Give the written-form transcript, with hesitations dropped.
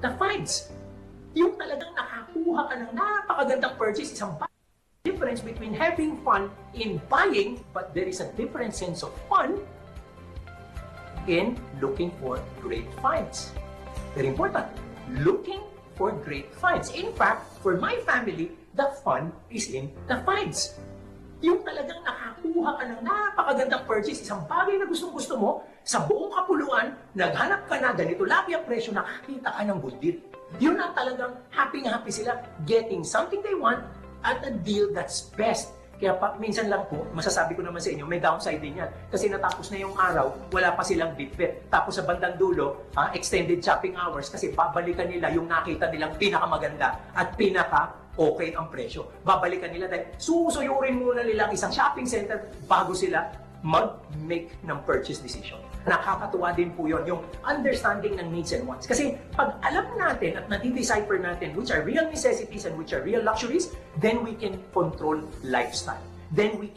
the finds. Yung talagang nakakuha ka ng napakagandang purchase, isang difference between having fun in buying, but there is a different sense of fun in looking for great finds. Very important. Looking for great finds. In fact, for my family, the fun is in the finds. Yung talagang nakakuha ka ng napakagandang purchase, isang bagay na gustong-gusto mo, sa buong kapuluan, naghanap ka na, ganito lagi ang presyo, nakakita ka ng good deal. Yun ang talagang happy sila, getting something they want at a deal that's best. Kaya minsan lang po, masasabi ko naman sa inyo, may downside din yan. Kasi natapos na yung araw, wala pa silang bitbit. Tapos sa bandang dulo, extended shopping hours kasi babalikan nila yung nakita nilang pinakamaganda at pinaka-okay ang presyo. Babalikan nila dahil susuyurin muna nila ang isang shopping center bago sila mag-make ng purchase decision. Nakakatuwa din po yun, yung understanding ng needs and wants. Kasi pag alam natin at nadi-decipher natin which are real necessities and which are real luxuries, then we can control lifestyle. Then we